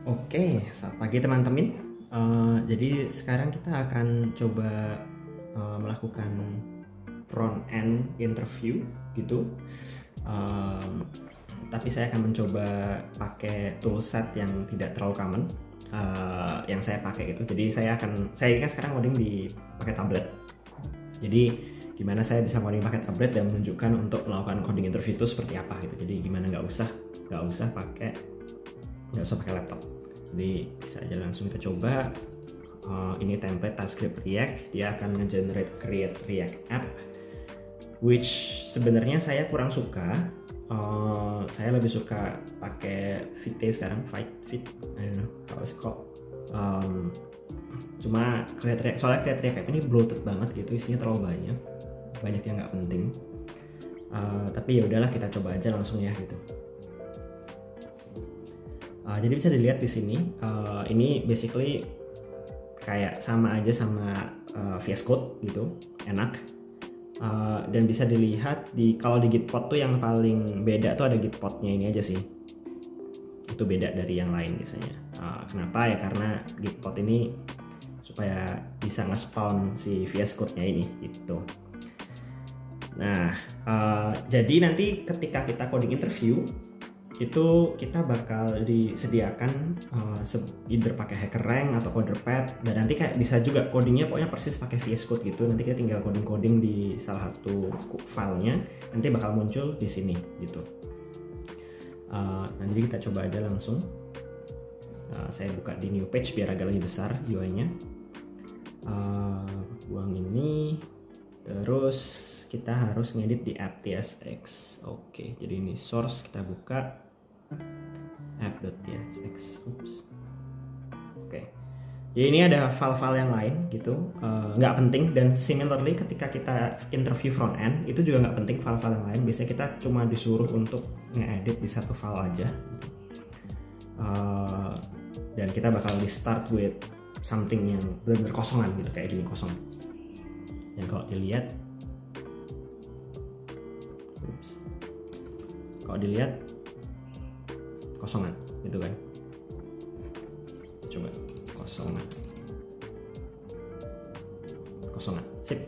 Oke, selamat pagi teman-teman. Jadi sekarang kita akan coba melakukan front end interview gitu. Tapi saya akan mencoba pakai toolset yang tidak terlalu common yang saya pakai gitu. Jadi saya kan sekarang coding pakai tablet. Jadi gimana saya bisa coding pakai tablet dan menunjukkan untuk melakukan coding interview itu seperti apa gitu. Jadi gimana nggak usah pakai laptop. Jadi bisa aja langsung kita coba. Ini template TypeScript React, dia akan nge-generate create React app, which sebenarnya saya kurang suka. Saya lebih suka pakai Vite sekarang, I don't know how it's called. Cuma soalnya create React app ini bloated banget gitu, isinya terlalu banyak yang nggak penting. Tapi ya udahlah, kita coba aja langsung ya gitu. Jadi bisa dilihat di sini, ini basically kayak sama aja sama VS Code gitu, enak. Dan bisa dilihat kalau di Gitpod tuh yang paling beda tuh ada Gitpodnya ini aja sih. Itu beda dari yang lain biasanya. Kenapa ya? Karena Gitpod ini supaya bisa nge-spawn si VS Code-nya ini gitu. Nah, jadi nanti ketika kita coding interview itu kita bakal disediakan either pakai HackerRank atau CoderPad, dan nanti kayak bisa juga codingnya pokoknya persis pakai VS Code gitu. Nanti kita tinggal coding di salah satu filenya, nanti bakal muncul di sini gitu. Nanti kita coba aja langsung. Saya buka di new page biar agak lebih besar UI-nya. Buang ini, terus kita harus ngedit di app.tsx. Oke, jadi ini source, kita buka app.tsx. Oke. Jadi ini ada file-file yang lain gitu, nggak penting. Dan similarly ketika kita interview front end itu juga nggak penting file-file yang lain. Biasanya kita cuma disuruh untuk nge-edit di satu file aja. Dan kita bakal di start with something yang benar-benar kosongan gitu, kayak gini, kosong. Dan kalau dilihat, kosongan gitu kan. Coba kosongan, sip.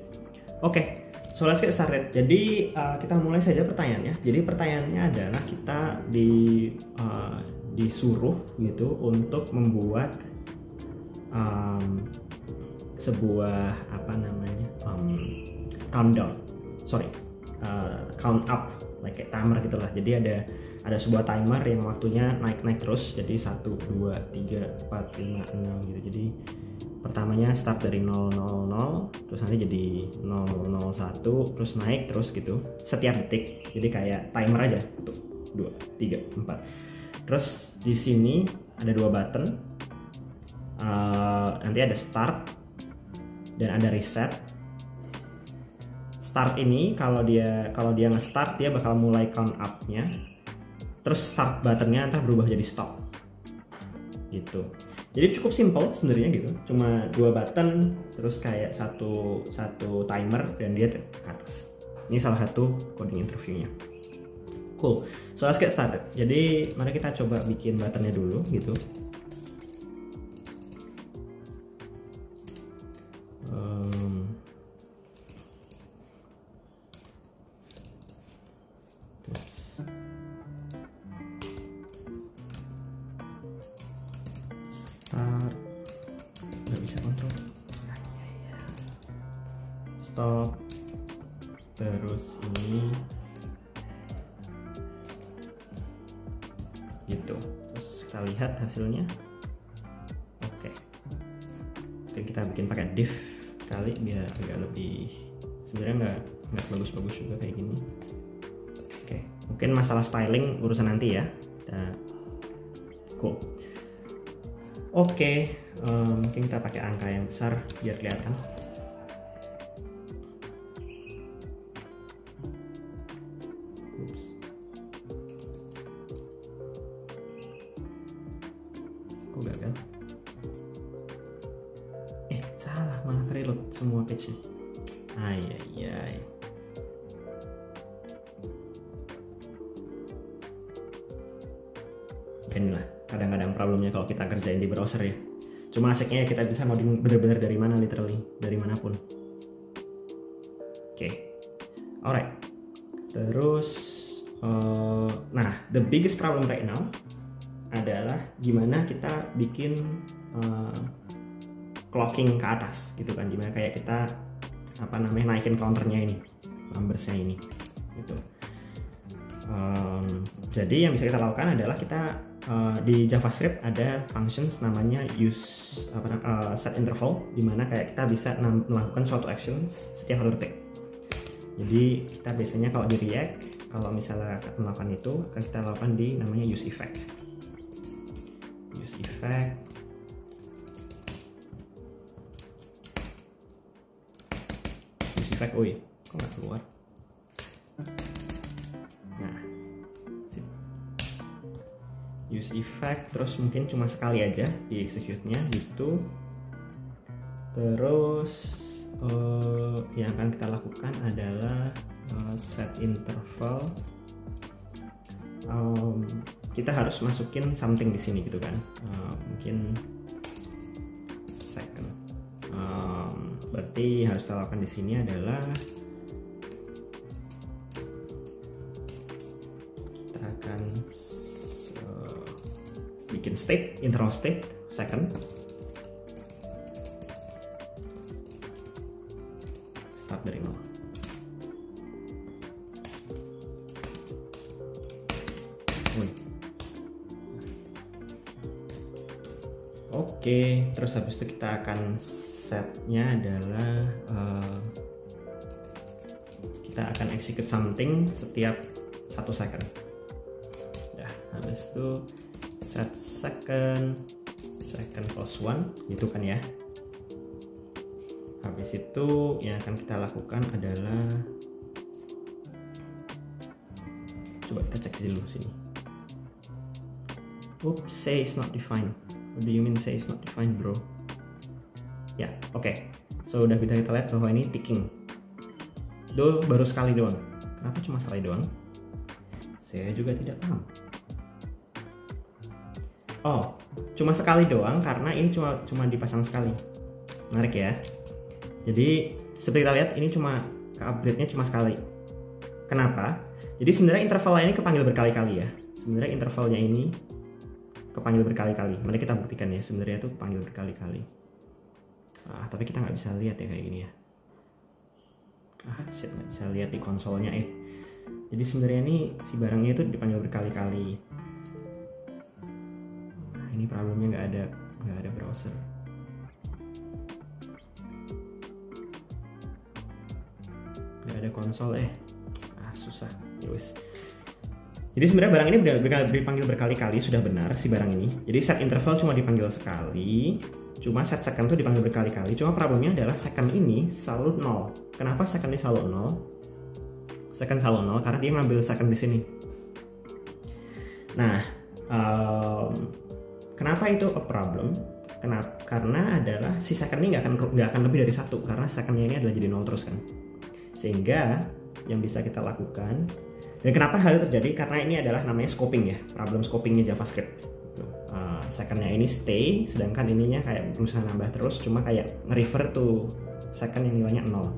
Oke, so let's get started. Jadi kita mulai saja pertanyaannya. Jadi pertanyaannya adalah kita disuruh gitu untuk membuat sebuah count up, like kayak timer gitulah. Jadi ada sebuah timer yang waktunya naik terus, jadi 1, 2, 3, 4, 5, 6 gitu. Jadi pertamanya start dari 000, terus nanti jadi 001, terus naik terus gitu setiap detik. Jadi kayak timer aja, 1, 2, 3, 4. Terus di sini ada 2 button, nanti ada start dan ada reset. Start ini kalau dia nge-start, dia bakal mulai count up-nya. Terus start buttonnya ntar berubah jadi stop gitu. Jadi cukup simple sebenarnya gitu, cuma 2 button, terus kayak satu timer dan dia ke atas. Ini salah satu coding interviewnya. Cool, so let's get started. Jadi mari kita coba bikin buttonnya dulu gitu. Start, nggak bisa kontrol. Stop, terus ini gitu. Terus kita lihat hasilnya. Oke, kita bikin pakai div kali biar agak lebih, sebenarnya nggak bagus-bagus juga kayak gini. Oke, mungkin masalah styling urusan nanti ya. Cool. Oke, mungkin kita pakai angka yang besar biar kelihatan. Kok gagal? Salah, malah reload semua page-nya. Ayayay. Inilah kadang-kadang problemnya kalau kita kerjain di browser ya. Cuma asiknya ya kita bisa modding bener-bener dari mana, literally dari manapun. Oke. Alright. Terus nah, the biggest problem right now adalah gimana kita bikin clocking ke atas gitu kan, gimana kayak kita naikin counternya ini, numbersnya ini gitu. Jadi yang bisa kita lakukan adalah kita di JavaScript ada functions namanya set interval, dimana kayak kita bisa melakukan suatu actions setiap 1 detik. Jadi kita biasanya kalau di React, kalau misalnya melakukan itu akan kita lakukan di namanya use effect. Oh iya, kok nggak keluar? Nah, use effect, terus mungkin cuma sekali aja di execute-nya gitu. Terus yang akan kita lakukan adalah set interval. Kita harus masukin something di sini gitu kan, mungkin second. Berarti harus kita lakukan di sini adalah kita akan bikin state, internal state second, start dari 0. Oke, terus habis itu kita akan setnya adalah kita akan execute something setiap 1 second. Nah, habis itu set second plus 1 gitu kan ya. Habis itu yang akan kita lakukan adalah, coba kita cek dulu sini. Oops, say is not defined. What do you mean say is not defined, bro? Ya, oke. So udah kita lihat bahwa ini ticking. Baru sekali doang. Kenapa cuma sekali doang? Saya juga tidak paham. Oh, cuma sekali doang karena ini cuma dipasang sekali. Menarik ya. Jadi seperti kita lihat ini cuma ke-upgrade-nya cuma sekali. Kenapa? Jadi sebenarnya intervalnya ini kepanggil berkali-kali ya. Sebenarnya intervalnya ini kepanggil berkali-kali. Mari kita buktikan ya, sebenarnya itu kepanggil berkali-kali. Tapi kita nggak bisa lihat ya kayak gini ya. Shit, nggak bisa lihat di konsolnya Jadi sebenarnya ini si barangnya itu dipanggil berkali-kali. Nah, ini problemnya nggak ada browser. Nggak ada konsol susah. Yowis. Jadi sebenarnya barang ini dipanggil berkali-kali sudah benar si barang ini. Jadi set interval cuma dipanggil sekali, cuma set second tuh dipanggil berkali-kali. Cuma problemnya adalah second ini selalu 0. Kenapa second ini selalu 0? Second selalu 0 karena dia ngambil second di sini. Nah, kenapa itu a problem? Karena adalah si second ini nggak akan lebih dari 1 karena secondnya ini adalah jadi 0 terus kan. Sehingga yang bisa kita lakukan, dan kenapa hal itu terjadi? Karena ini adalah namanya scoping ya, problem scopingnya JavaScript. Secondnya ini stay, sedangkan ininya kayak berusaha nambah terus, cuma kayak nge-refer to second yang nilainya 0.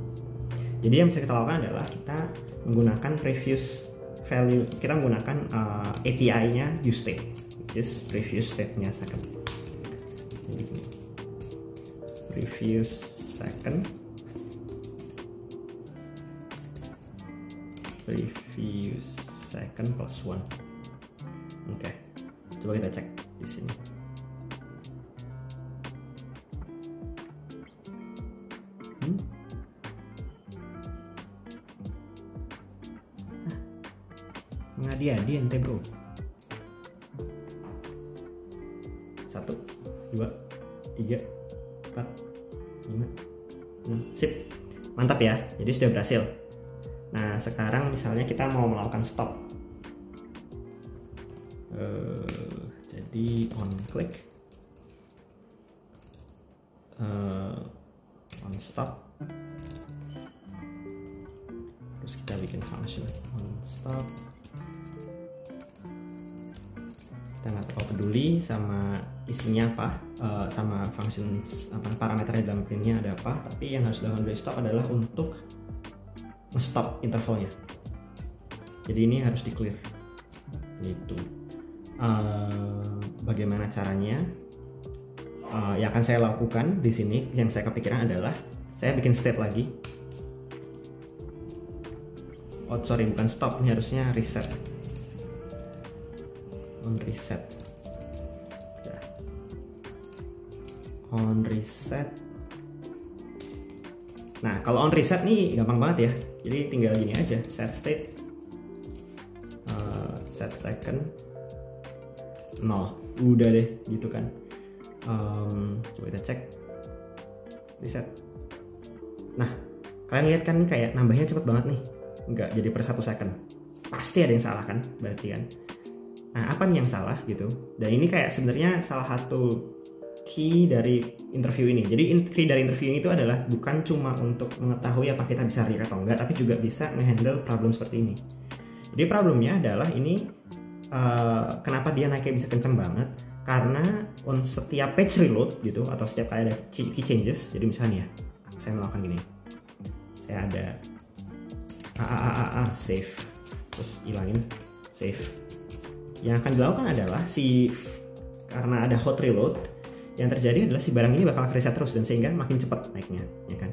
Jadi yang bisa kita lakukan adalah kita menggunakan previous value, kita menggunakan API-nya useState, which is previous state-nya second. Jadi gini, previous second, previous second plus 1. Oke, coba kita cek di sini. Mengadi-adi ente bro. 1, 2, 3, 4, 5, 6. Sip, mantap ya. Jadi sudah berhasil. Nah sekarang misalnya kita mau melakukan stop, jadi on click, on stop, terus kita bikin function on stop, kita nggak terlalu peduli sama isinya apa, sama functions apa parameternya dalam printnya ada apa, tapi yang harus dilakukan dari stop adalah untuk stop intervalnya. Jadi ini harus di clear gitu. Bagaimana caranya? Yang akan saya lakukan di sini, yang saya kepikiran adalah saya bikin state lagi. Oh sorry, bukan stop, ini harusnya reset. On reset. Ya. On reset. Nah kalau on reset nih gampang banget ya. Jadi tinggal gini aja, set state, set second 0, udah deh gitu kan. Coba kita cek reset. Nah kalian lihat kan nih kayak nambahnya cepet banget nih, nggak jadi per 1 second. Pasti ada yang salah kan berarti kan. Nah apa nih yang salah gitu, dan ini kayak sebenarnya salah satu key dari interview ini. Jadi key dari interview ini itu adalah bukan cuma untuk mengetahui apa kita bisa react atau enggak, tapi juga bisa menghandle problem seperti ini. Jadi problemnya adalah ini kenapa dia naiknya bisa kenceng banget, karena setiap page reload gitu atau setiap kayak ada key changes. Jadi misalnya ya, saya melakukan gini, saya ada save, terus hilangin save. Yang akan dilakukan adalah karena ada hot reload, yang terjadi adalah si barang ini bakal reset terus, dan sehingga makin cepat naiknya, ya kan.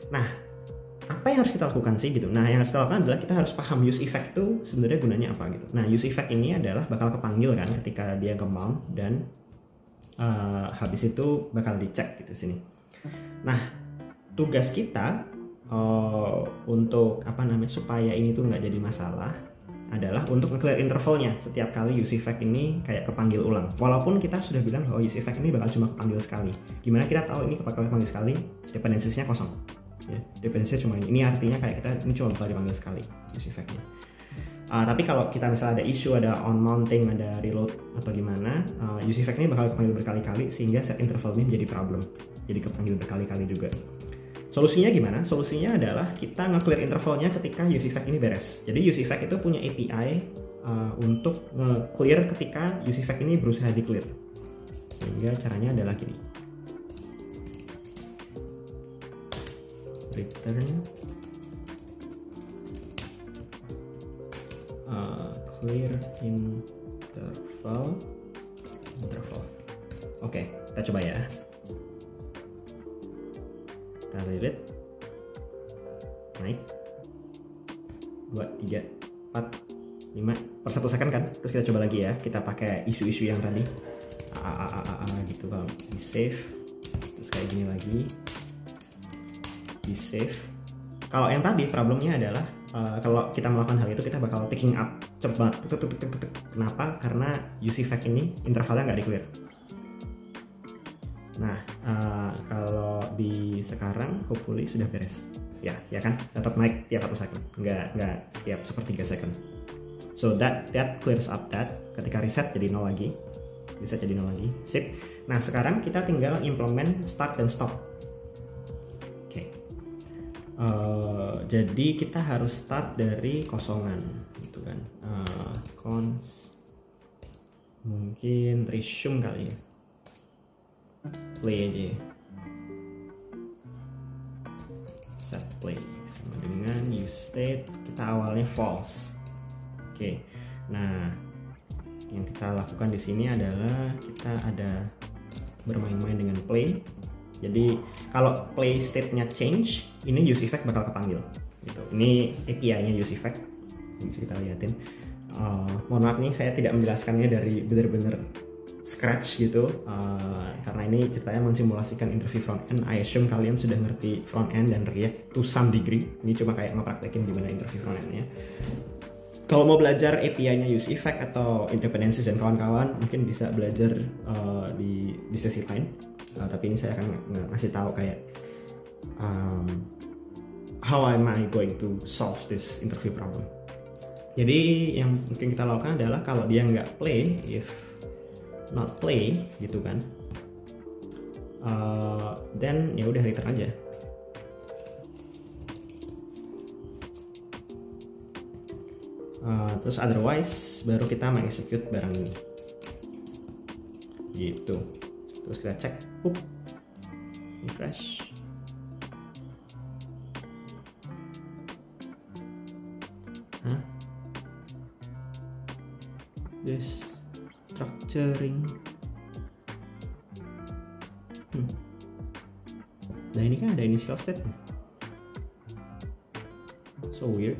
Nah apa yang harus kita lakukan sih gitu? Nah yang harus kita lakukan adalah kita harus paham use effect tuh sebenarnya gunanya apa gitu. Nah use effect ini adalah bakal kepanggil kan ketika dia ke mount, dan habis itu bakal dicek gitu sini. Nah tugas kita untuk apa namanya supaya ini tuh nggak jadi masalah adalah untuk nge-clear intervalnya setiap kali use effect ini kayak kepanggil ulang. Walaupun kita sudah bilang bahwa use effect ini bakal cuma kepanggil sekali. Gimana kita tahu ini bakal kepanggil sekali? Dependensiesnya kosong. Ya, dependensinya cuma ini artinya kayak kita ini cuma bakal dipanggil sekali use effectnya. Tapi kalau kita misalnya ada issue, ada on mounting, ada reload atau gimana, use effect ini bakal kepanggil berkali-kali sehingga set interval ini menjadi problem. Jadi kepanggil berkali-kali juga. Solusinya gimana? Solusinya adalah kita nge-clear intervalnya ketika use effect ini beres. Jadi use effect itu punya API untuk nge-clear ketika use effect ini berusaha di-clear. Sehingga caranya adalah gini. Return clear interval. Oke, kita coba ya. Kita read, naik 2, 3, 4, 5 per 1 second kan. Terus kita coba lagi ya, kita pakai isu-isu yang tadi gitu. Kalau di save terus kayak gini lagi, di save. Kalau yang tadi problemnya adalah kalau kita melakukan hal itu kita bakal taking up cepat. Kenapa? Karena use effect ini intervalnya nggak di-clear. Nah, kalau di sekarang hopefully sudah beres. Ya kan? Tetap naik tiap 1 second, nggak setiap sepertiga second. So that clears up that. Ketika reset jadi 0 lagi. Reset jadi 0 lagi. Sip. Nah, sekarang kita tinggal implement start dan stop. Oke. Jadi kita harus start dari kosongan gitu kan. Cons mungkin resume kali ya. Play aja, set play sama dengan use state kita awalnya false. Oke. Nah yang kita lakukan di sini adalah kita ada bermain-main dengan play. Jadi kalau play state-nya change, ini use effect bakal kepanggil gitu. Ini API-nya use effect, bisa kita lihatin. Mohon maaf nih saya tidak menjelaskannya dari bener-bener scratch gitu, karena ini ceritanya mensimulasikan interview front end. I assume kalian sudah ngerti front end dan React to some degree. Ini cuma kayak ngepraktekin gimana interview front endnya. Kalau mau belajar API-nya use effect atau dependencies dan kawan-kawan, mungkin bisa belajar di sesi lain. Tapi ini saya akan ngasih tahu kayak how am I going to solve this interview problem. Jadi yang mungkin kita lakukan adalah kalau dia nggak play, if not play gitu kan, then ya udah return aja. Terus otherwise baru kita execute barang ini. gitu. Terus kita cek, refresh. This structuring. Nah ini kan ada initial state. So weird.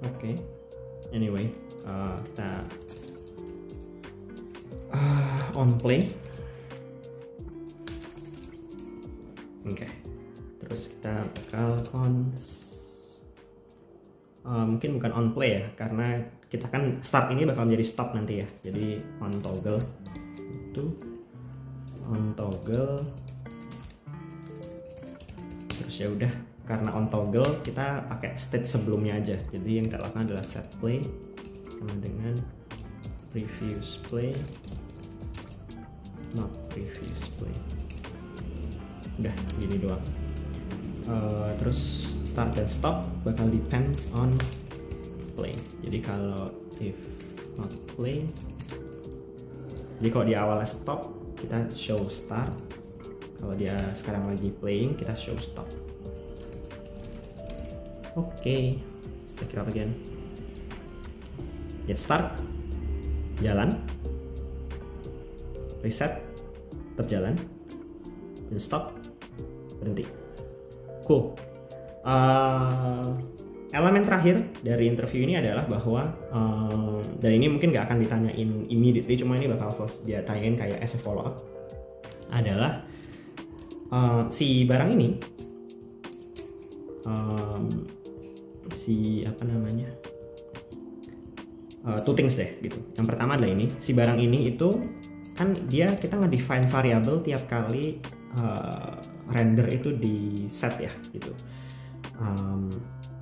Oke. Anyway, kita on play. Oke. Terus kita bakal mungkin bukan on play ya, karena kita kan start ini bakal menjadi stop nanti ya. Jadi on toggle itu on toggle. Terus ya udah, karena on toggle kita pakai state sebelumnya aja. Jadi yang kita lakukan adalah set play sama dengan previous play, not previous play. Udah gini doang. Terus start dan stop bakal depends on play. Jadi kalau if not play, jadi kalau di awalnya stop kita show start, kalau dia sekarang lagi playing kita show stop. Oke, check it out again. Get start, jalan, reset, tetap jalan, dan stop, berhenti. Cool. Elemen terakhir dari interview ini adalah bahwa dan ini mungkin nggak akan ditanyain immediately, cuma ini bakal dia tanyain kayak as a follow up, adalah si barang ini si apa namanya two things deh gitu. Yang pertama adalah ini, si barang ini itu kan dia kita nge-define variable tiap kali render itu di set ya gitu.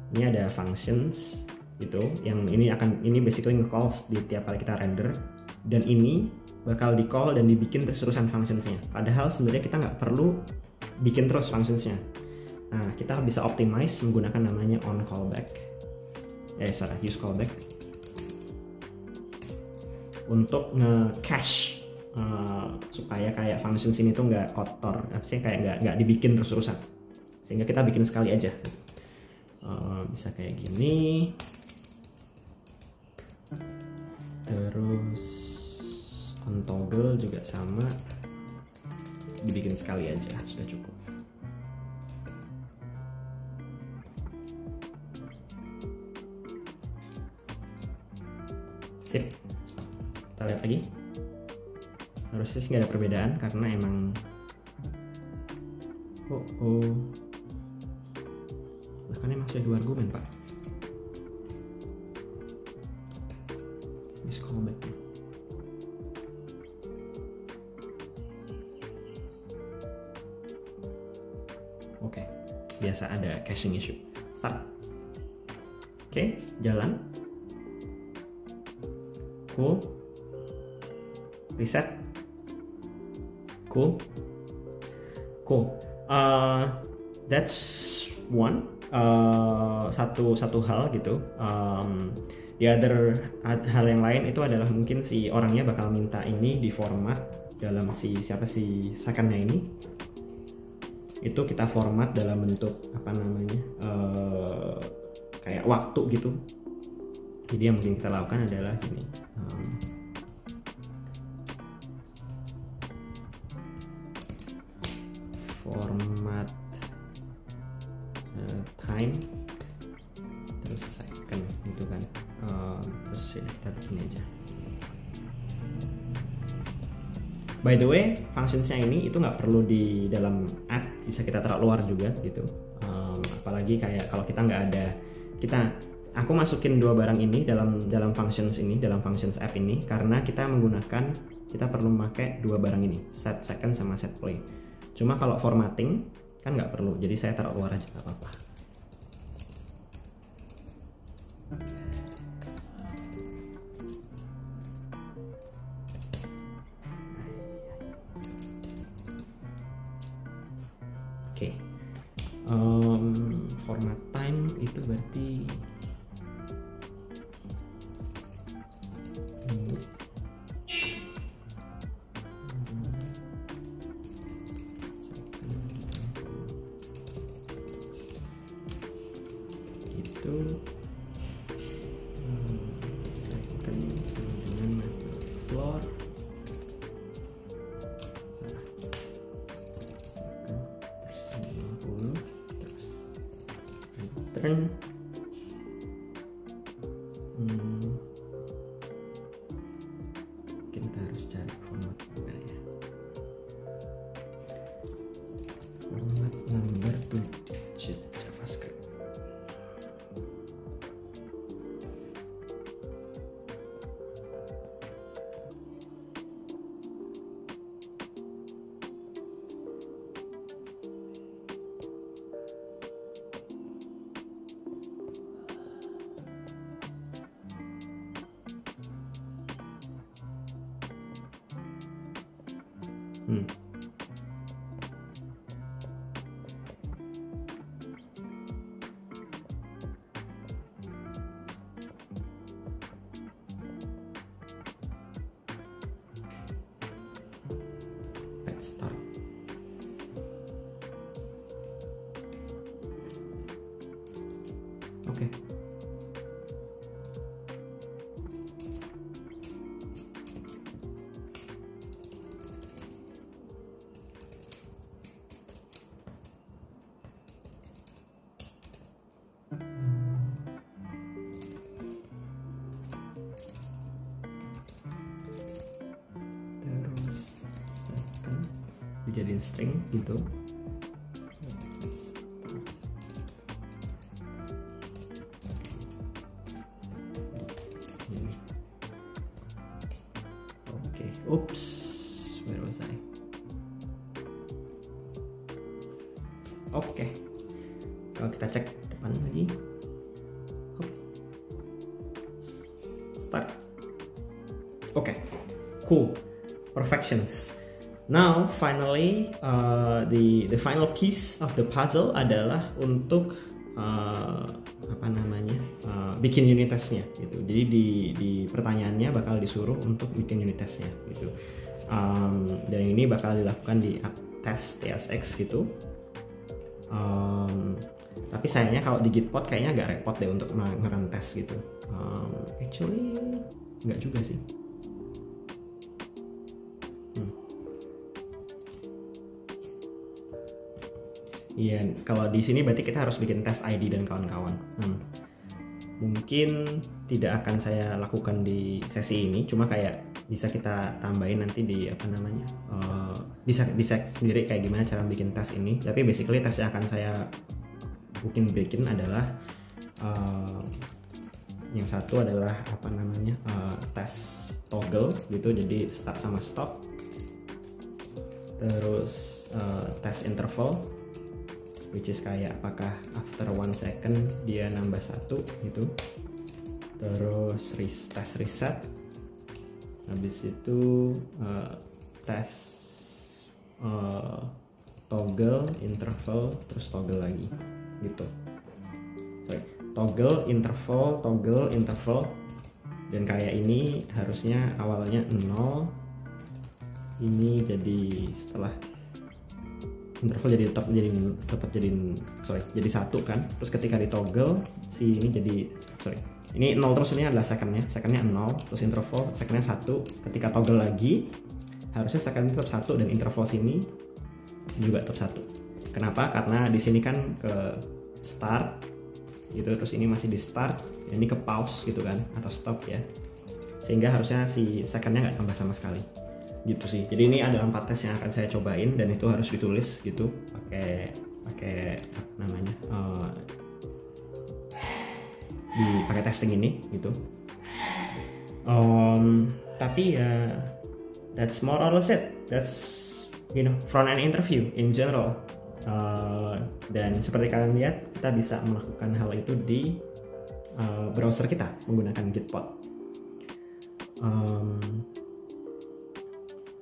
Ini ada functions gitu, yang ini basically nge-calls di tiap kali kita render, dan ini bakal di-call dan dibikin terus-terusan functionsnya. Padahal sebenarnya kita nggak perlu bikin terus functionsnya. Nah, kita bisa optimize menggunakan namanya on callback, use callback untuk nge-cache supaya kayak functions ini tuh nggak kotor, kayak nggak dibikin terus-terusan, sehingga kita bikin sekali aja. Bisa kayak gini, terus on toggle juga sama, dibikin sekali aja sudah cukup. Sip, kita lihat lagi. Harusnya sih nggak ada perbedaan karena emang bahkan emang sudah 2 argumen pak. Use callback. Oke, biasa ada caching issue. Start. Oke, jalan. Cool. Reset. Cool. That's one. Satu hal gitu. The other hal yang lain itu adalah mungkin si orangnya bakal minta ini di format dalam si secondnya ini. Itu kita format dalam bentuk apa namanya kayak waktu gitu. Jadi yang mungkin kita lakukan adalah gini. Format time terus second gitu kan, terus ya kita bikin aja. By the way, functionsnya ini itu nggak perlu di dalam app, bisa kita taruh luar juga gitu. Apalagi kayak kalau kita nggak ada, aku masukin 2 barang ini dalam functions ini, dalam functions app ini karena kita perlu memakai 2 barang ini, set second sama set play. Cuma kalau formatting kan nggak perlu, jadi saya taruh luar aja nggak apa-apa. Oke. Format time itu berarti itu second sama dengan method floor. Second /50 terus return. Kita harus cari format juga ya. Format number to digit JavaScript. Let's start. Oke. Dijadiin string gitu. Oke, oops, where was I? Oke, kalau kita cek depan lagi, start. Oke, cool, perfections. Now finally the final piece of the puzzle adalah untuk bikin unit testnya gitu. Jadi di pertanyaannya bakal disuruh untuk bikin unit testnya gitu. Dan ini bakal dilakukan di test TSX gitu. Tapi sayangnya kalau di Gitpod kayaknya agak repot deh untuk nge-run tes gitu. Actually nggak juga sih. Iya, kalau di sini berarti kita harus bikin test ID dan kawan-kawan. Mungkin tidak akan saya lakukan di sesi ini, cuma kayak bisa kita tambahin nanti di bisa sendiri kayak gimana cara bikin tes ini. Tapi basically tes yang akan saya bikin adalah yang satu adalah tes toggle gitu, jadi start sama stop. Terus tes interval, which is kayak apakah after 1 second dia nambah 1 gitu. Terus tes reset, habis itu tes toggle interval terus toggle lagi gitu. Sorry, toggle interval, dan kayak ini harusnya awalnya 0, ini jadi setelah interval jadi jadi 1 kan. Terus ketika di toggle si ini jadi ini 0 terus, ini adalah secondnya 0, terus interval secondnya 1. Ketika toggle lagi harusnya second tetap 1 dan interval sini juga tetap 1. Kenapa? Karena di sini kan ke start gitu, terus ini masih di start, ini ke pause gitu kan, atau stop ya, sehingga harusnya si secondnya nggak tambah sama sekali gitu sih. Jadi ini ada 4 tes yang akan saya cobain, dan itu harus ditulis gitu pakai pakai testing ini gitu. Tapi ya that's more or less it. That's front end interview in general. Dan seperti kalian lihat, kita bisa melakukan hal itu di browser kita menggunakan Gitpod.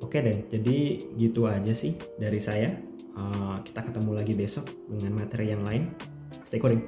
Oke deh, jadi gitu aja sih dari saya. Kita ketemu lagi besok dengan materi yang lain. Stay coding.